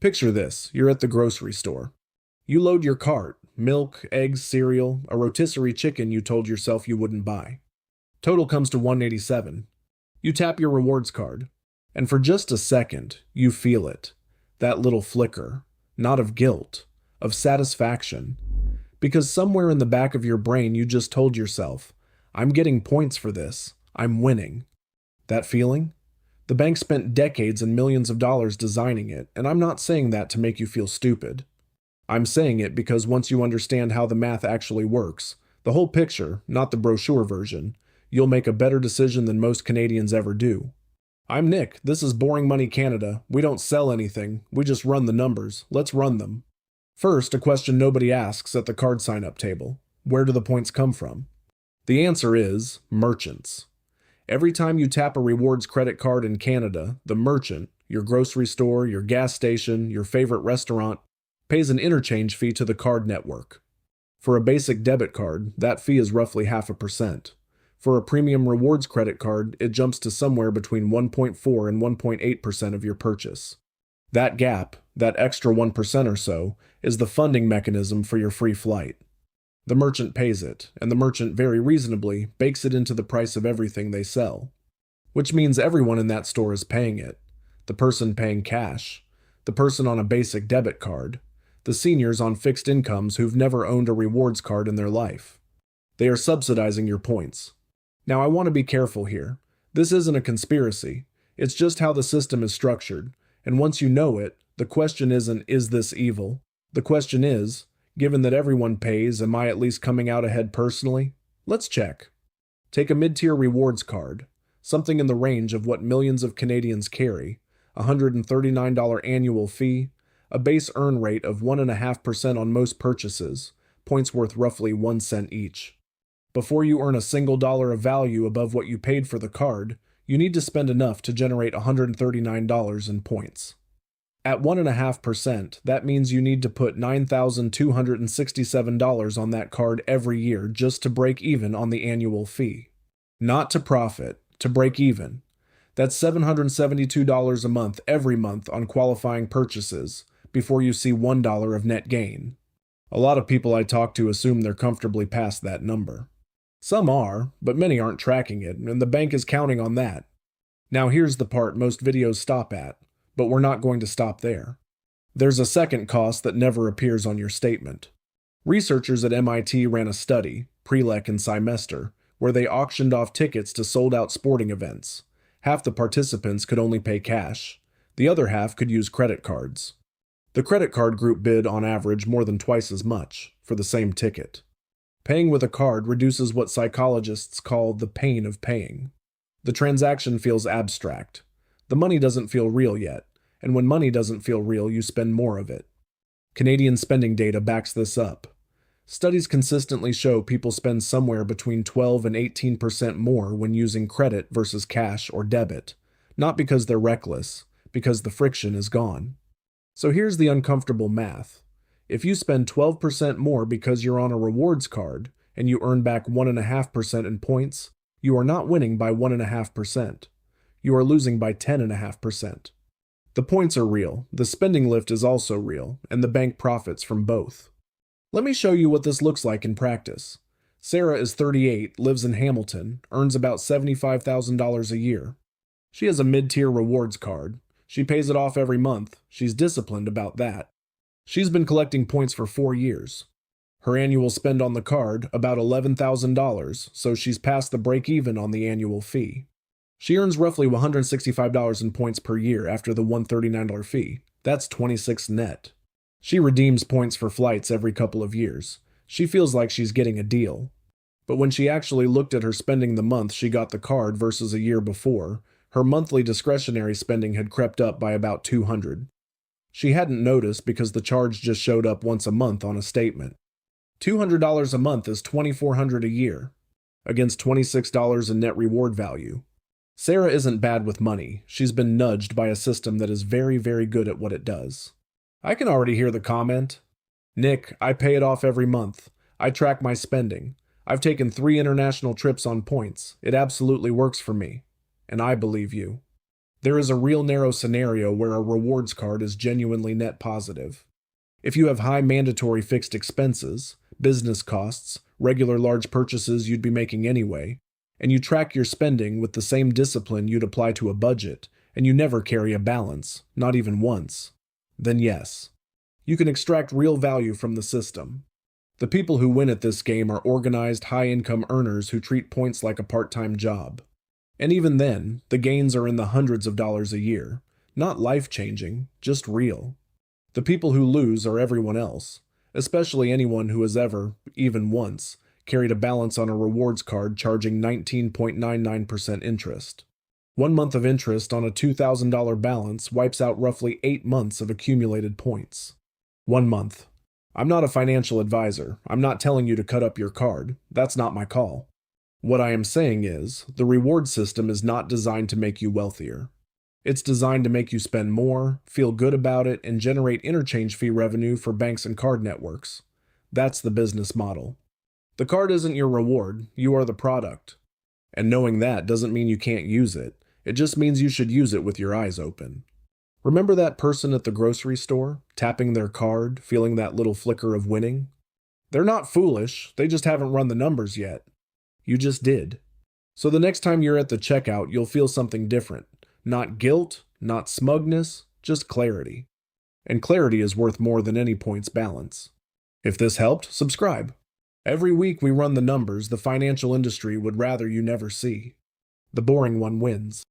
Picture this, you're at the grocery store. You load your cart, milk, eggs, cereal, a rotisserie chicken you told yourself you wouldn't buy. Total comes to $187. You tap your rewards card, and for just a second, you feel it. That little flicker, not of guilt, of satisfaction. Because somewhere in the back of your brain you just told yourself, I'm getting points for this, I'm winning. That feeling? The bank spent decades and millions of dollars designing it, and I'm not saying that to make you feel stupid. I'm saying it because once you understand how the math actually works, the whole picture, not the brochure version, you'll make a better decision than most Canadians ever do. I'm Nick, this is Boring Money Canada. We don't sell anything, we just run the numbers. Let's run them. First, a question nobody asks at the card sign-up table. Where do the points come from? The answer is merchants. Every time you tap a rewards credit card in Canada, the merchant, your grocery store, your gas station, your favorite restaurant, pays an interchange fee to the card network. For a basic debit card, that fee is roughly 0.5%. For a premium rewards credit card, it jumps to somewhere between 1.4 and 1.8% of your purchase. That gap, that extra 1% or so, is the funding mechanism for your free flight. The merchant pays it, and the merchant very reasonably bakes it into the price of everything they sell. Which means everyone in that store is paying it. The person paying cash, the person on a basic debit card, the seniors on fixed incomes who've never owned a rewards card in their life. They are subsidizing your points. Now I want to be careful here. This isn't a conspiracy. It's just how the system is structured, and once you know it, the question isn't, is this evil? The question is, given that everyone pays, am I at least coming out ahead personally? Let's check. Take a mid-tier rewards card, something in the range of what millions of Canadians carry, a $139 annual fee, a base earn rate of 1.5% on most purchases, points worth roughly 1 cent each. Before you earn a single dollar of value above what you paid for the card, you need to spend enough to generate $139 in points. At 1.5%, that means you need to put $9,267 on that card every year just to break even on the annual fee. Not to profit, to break even. That's $772 a month every month on qualifying purchases before you see $1 of net gain. A lot of people I talk to assume they're comfortably past that number. Some are, but many aren't tracking it, and the bank is counting on that. Now here's the part most videos stop at. But we're not going to stop there. There's a second cost that never appears on your statement. Researchers at MIT ran a study, prereq and semester, where they auctioned off tickets to sold-out sporting events. Half the participants could only pay cash. The other half could use credit cards. The credit card group bid, on average, more than twice as much for the same ticket. Paying with a card reduces what psychologists call the pain of paying. The transaction feels abstract. The money doesn't feel real yet, and when money doesn't feel real, you spend more of it. Canadian spending data backs this up. Studies consistently show people spend somewhere between 12 and 18% more when using credit versus cash or debit, not because they're reckless, because the friction is gone. So here's the uncomfortable math. If you spend 12% more because you're on a rewards card, and you earn back 1.5% in points, you are not winning by 1.5%. You are losing by 10.5%. The points are real, the spending lift is also real, and the bank profits from both. Let me show you what this looks like in practice. Sarah is 38, lives in Hamilton, earns about $75,000 a year. She has a mid-tier rewards card. She pays it off every month. She's disciplined about that. She's been collecting points for 4 years. Her annual spend on the card, about $11,000, so she's past the break-even on the annual fee. She earns roughly $165 in points per year after the $139 fee. That's $26 net. She redeems points for flights every couple of years. She feels like she's getting a deal. But when she actually looked at her spending the month she got the card versus a year before, her monthly discretionary spending had crept up by about $200. She hadn't noticed because the charge just showed up once a month on a statement. $200 a month is $2,400 a year, against $26 in net reward value. Sarah isn't bad with money. She's been nudged by a system that is very, very good at what it does. I can already hear the comment. Nick, I pay it off every month. I track my spending. I've taken 3 international trips on points. It absolutely works for me. And I believe you. There is a real narrow scenario where a rewards card is genuinely net positive. If you have high mandatory fixed expenses, business costs, regular large purchases you'd be making anyway, and you track your spending with the same discipline you'd apply to a budget, and you never carry a balance, not even once, then yes, you can extract real value from the system. The people who win at this game are organized, high-income earners who treat points like a part-time job. And even then, the gains are in the hundreds of dollars a year. Not life-changing, just real. The people who lose are everyone else, especially anyone who has ever, even once, carried a balance on a rewards card charging 19.99% interest. 1 month of interest on a $2,000 balance wipes out roughly 8 months of accumulated points. 1 month. I'm not a financial advisor. I'm not telling you to cut up your card. That's not my call. What I am saying is, the reward system is not designed to make you wealthier. It's designed to make you spend more, feel good about it, and generate interchange fee revenue for banks and card networks. That's the business model. The card isn't your reward, you are the product. And knowing that doesn't mean you can't use it. It just means you should use it with your eyes open. Remember that person at the grocery store, tapping their card, feeling that little flicker of winning? They're not foolish, they just haven't run the numbers yet. You just did. So the next time you're at the checkout, you'll feel something different. Not guilt, not smugness, just clarity. And clarity is worth more than any points balance. If this helped, subscribe. Every week we run the numbers the financial industry would rather you never see. The boring one wins.